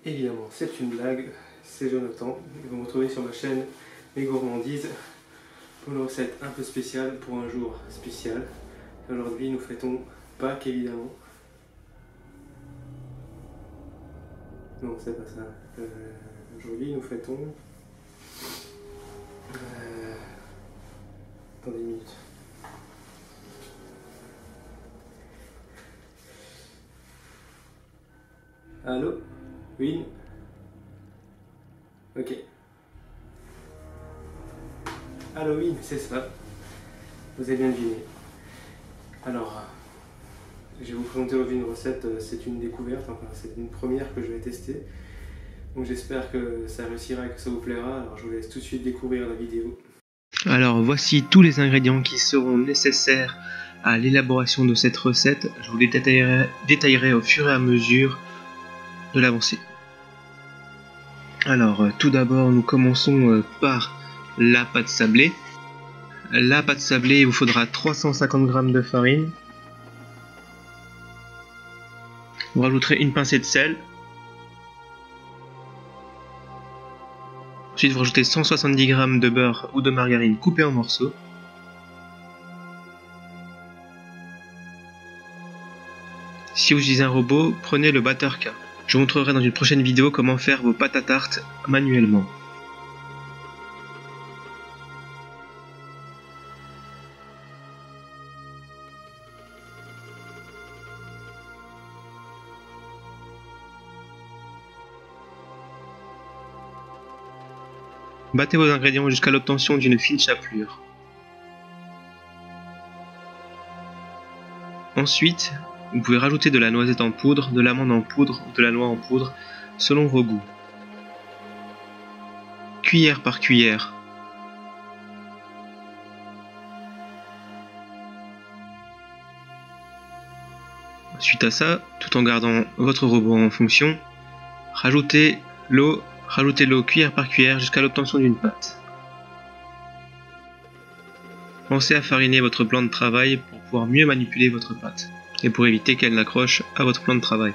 Évidemment, c'est une blague, c'est Jonathan. Vous me retrouvez sur ma chaîne Les Gourmandises pour une recette un peu spéciale pour un jour spécial. Aujourd'hui, nous fêtons Pâques, évidemment. Non, c'est pas ça. Aujourd'hui, nous fêtons... Attendez une minute. Allô? Oui? Ok. Halloween, c'est ça. Vous avez bien deviné. Alors, je vais vous présenter aujourd'hui une recette, c'est une découverte, enfin c'est une première que je vais tester. Donc j'espère que ça réussira et que ça vous plaira. Alors je vous laisse tout de suite découvrir la vidéo. Alors voici tous les ingrédients qui seront nécessaires à l'élaboration de cette recette. Je vous les détaillerai au fur et à mesure de l'avancée. Alors tout d'abord nous commençons par la pâte sablée. La pâte sablée, il vous faudra 350 g de farine. Vous rajouterez une pincée de sel. Ensuite vous rajoutez 170 g de beurre ou de margarine coupée en morceaux. Si vous utilisez un robot, prenez le batteur K. Je vous montrerai dans une prochaine vidéo comment faire vos pâtes à tarte manuellement. Battez vos ingrédients jusqu'à l'obtention d'une fine chapelure. Ensuite, vous pouvez rajouter de la noisette en poudre, de l'amande en poudre ou de la noix en poudre, selon vos goûts. Cuillère par cuillère. Suite à ça, tout en gardant votre robot en fonction, rajoutez l'eau cuillère par cuillère jusqu'à l'obtention d'une pâte. Pensez à fariner votre plan de travail pour pouvoir mieux manipuler votre pâte et pour éviter qu'elle n'accroche à votre plan de travail.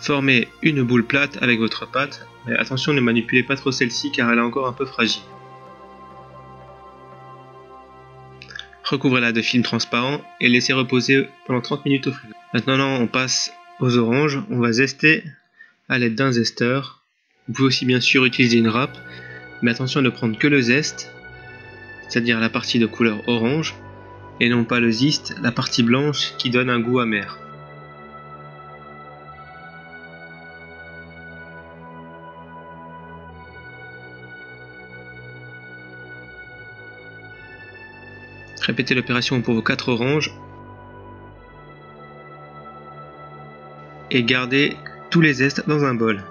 Formez une boule plate avec votre pâte, mais attention ne manipulez pas trop celle-ci car elle est encore un peu fragile. Recouvrez-la de film transparent et laissez reposer pendant 30 minutes au frigo. Maintenant on passe aux oranges, on va zester à l'aide d'un zesteur. Vous pouvez aussi bien sûr utiliser une râpe, mais attention à ne prendre que le zeste, c'est-à-dire la partie de couleur orange, et non pas le zeste, la partie blanche qui donne un goût amer. Répétez l'opération pour vos 4 oranges et gardez tous les zestes dans un bol.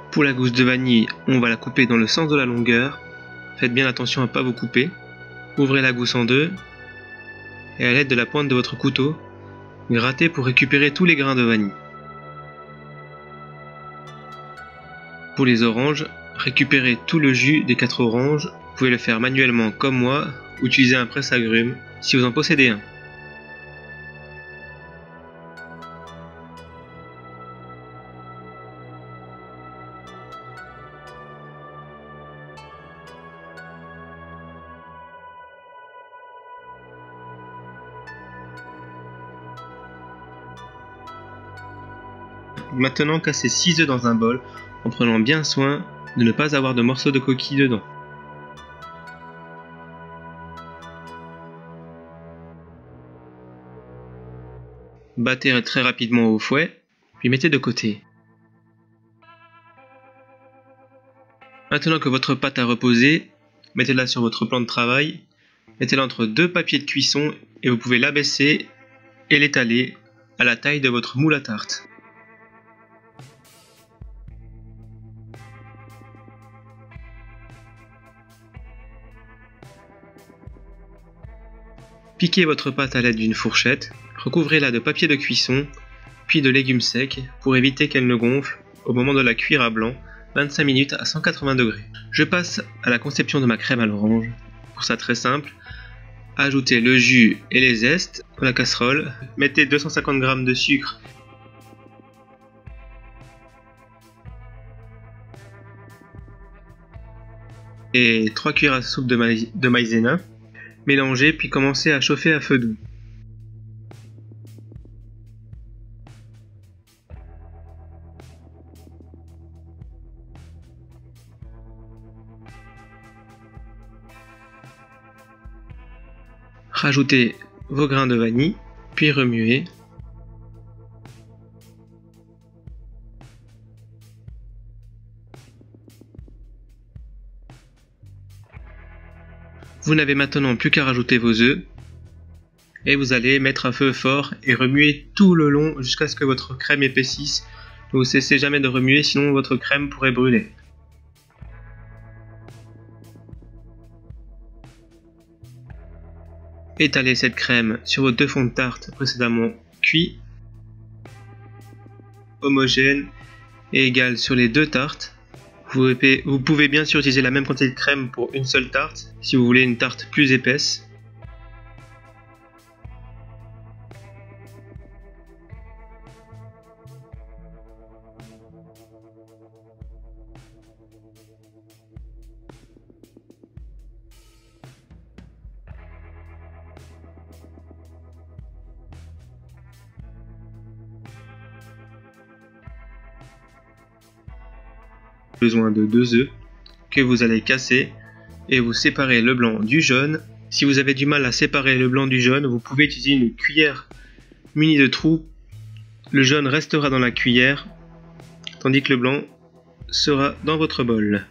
Pour la gousse de vanille, on va la couper dans le sens de la longueur. Faites bien attention à ne pas vous couper. Ouvrez la gousse en deux et à l'aide de la pointe de votre couteau, grattez pour récupérer tous les grains de vanille. Pour les oranges, récupérez tout le jus des 4 oranges. Vous pouvez le faire manuellement comme moi ou utiliser un presse-agrumes si vous en possédez un. Maintenant cassez 6 œufs dans un bol en prenant bien soin de ne pas avoir de morceaux de coquille dedans. Battez très rapidement au fouet, puis mettez de côté. Maintenant que votre pâte a reposé, mettez-la sur votre plan de travail, mettez-la entre deux papiers de cuisson et vous pouvez l'abaisser et l'étaler à la taille de votre moule à tarte. Piquez votre pâte à l'aide d'une fourchette, recouvrez-la de papier de cuisson, puis de légumes secs pour éviter qu'elle ne gonfle au moment de la cuire à blanc 25 minutes à 180 degrés. Je passe à la conception de ma crème à l'orange. Pour ça, très simple, ajoutez le jus et les zestes dans la casserole, mettez 250 g de sucre et 3 cuillères à soupe de maïzena. Mélangez puis commencez à chauffer à feu doux. Rajoutez vos grains de vanille, puis remuez. Vous n'avez maintenant plus qu'à rajouter vos œufs et vous allez mettre à feu fort et remuer tout le long jusqu'à ce que votre crème épaississe. Ne vous cessez jamais de remuer, sinon votre crème pourrait brûler. Étalez cette crème sur vos deux fonds de tarte précédemment cuits, homogène et égal sur les deux tartes. Vous pouvez bien sûr utiliser la même quantité de crème pour une seule tarte si vous voulez une tarte plus épaisse. Besoin de 2 œufs que vous allez casser et vous séparez le blanc du jaune. Si vous avez du mal à séparer le blanc du jaune, vous pouvez utiliser une cuillère munie de trous. Le jaune restera dans la cuillère tandis que le blanc sera dans votre bol.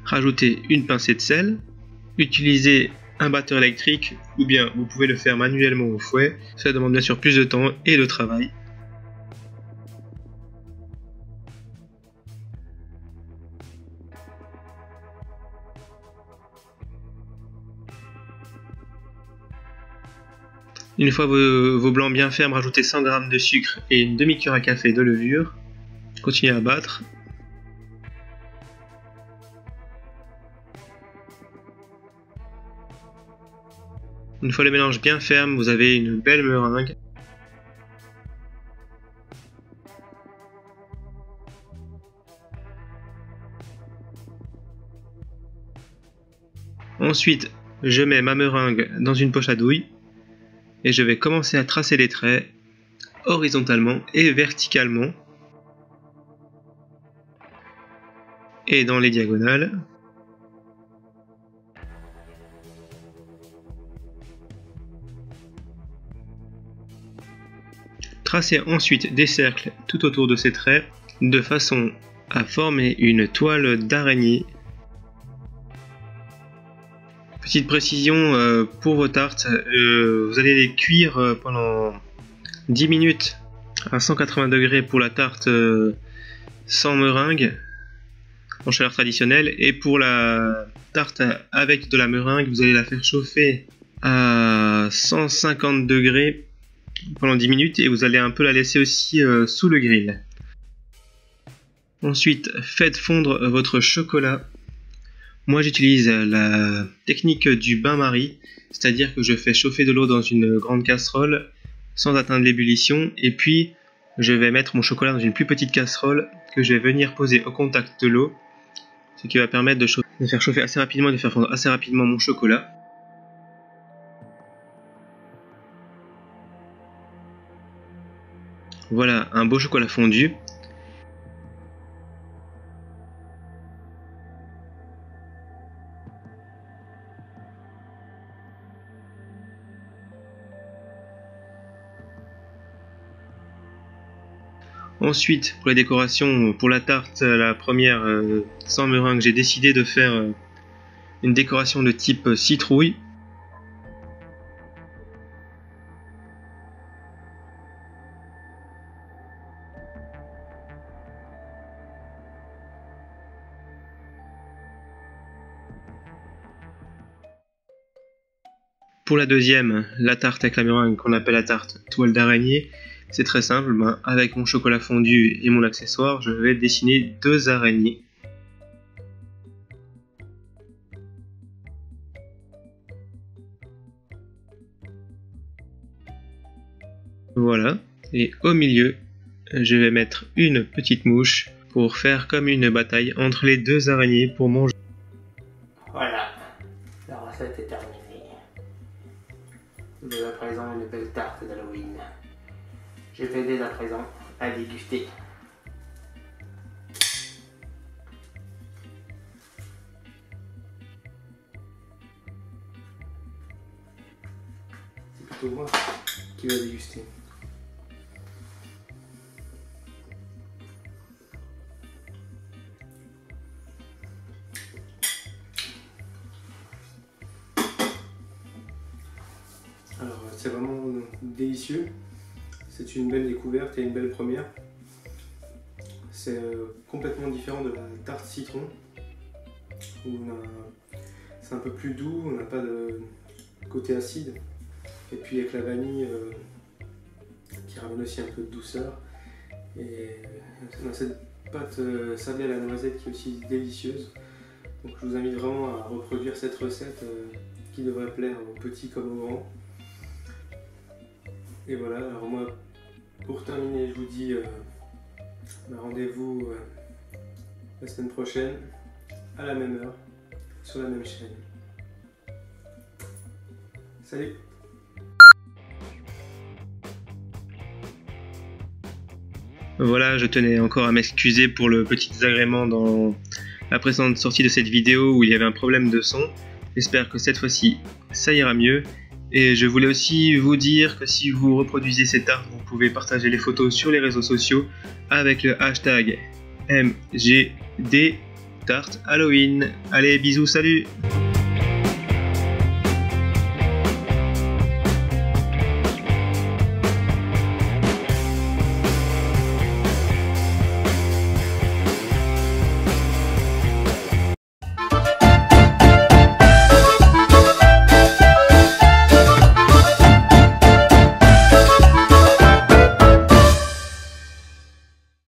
Rajoutez une pincée de sel, utilisez un batteur électrique ou bien vous pouvez le faire manuellement au fouet, ça demande bien sûr plus de temps et de travail. Une fois vos blancs bien fermes, rajoutez 100 g de sucre et une demi-cuillère à café de levure, continuez à battre. Une fois le mélange bien ferme, vous avez une belle meringue. Ensuite, je mets ma meringue dans une poche à douille et je vais commencer à tracer les traits horizontalement et verticalement et dans les diagonales. Tracez ensuite des cercles tout autour de ces traits de façon à former une toile d'araignée. Petite précision pour vos tartes, vous allez les cuire pendant 10 minutes à 180 degrés pour la tarte sans meringue en chaleur traditionnelle, et pour la tarte avec de la meringue, vous allez la faire chauffer à 150 degrés pendant 10 minutes et vous allez un peu la laisser aussi sous le grill. Ensuite, faites fondre votre chocolat. Moi j'utilise la technique du bain-marie, c'est-à-dire que je fais chauffer de l'eau dans une grande casserole sans atteindre l'ébullition, et puis je vais mettre mon chocolat dans une plus petite casserole que je vais venir poser au contact de l'eau, ce qui va permettre de faire chauffer assez rapidement et de faire fondre assez rapidement mon chocolat. Voilà un beau chocolat fondu. Ensuite, pour les décorations, pour la tarte, la première sans meringue, j'ai décidé de faire une décoration de type citrouille. Pour la deuxième, la tarte avec la meringue qu'on appelle la tarte toile d'araignée, c'est très simple, avec mon chocolat fondu et mon accessoire, je vais dessiner 2 araignées. Voilà, et au milieu, je vais mettre une petite mouche pour faire comme une bataille entre les 2 araignées pour manger. Voilà, la recette est terminée. Dès à présent une belle tarte d'Halloween. Je vais dès à présent à déguster. C'est plutôt moi qui vais déguster. Alors c'est vraiment délicieux, c'est une belle découverte et une belle première. C'est complètement différent de la tarte citron, où c'est un peu plus doux, on n'a pas de côté acide, et puis avec la vanille qui ramène aussi un peu de douceur, et on a cette pâte sablée à la noisette qui est aussi délicieuse. Donc je vous invite vraiment à reproduire cette recette qui devrait plaire aux petits comme aux grands. Et voilà, alors moi, pour terminer, je vous dis rendez-vous la semaine prochaine, à la même heure, sur la même chaîne. Salut! Voilà, je tenais encore à m'excuser pour le petit désagrément dans la précédente sortie de cette vidéo où il y avait un problème de son. J'espère que cette fois-ci, ça ira mieux. Et je voulais aussi vous dire que si vous reproduisez cette tarte, vous pouvez partager les photos sur les réseaux sociaux avec le hashtag MGDTarteHalloween. Allez, bisous, salut!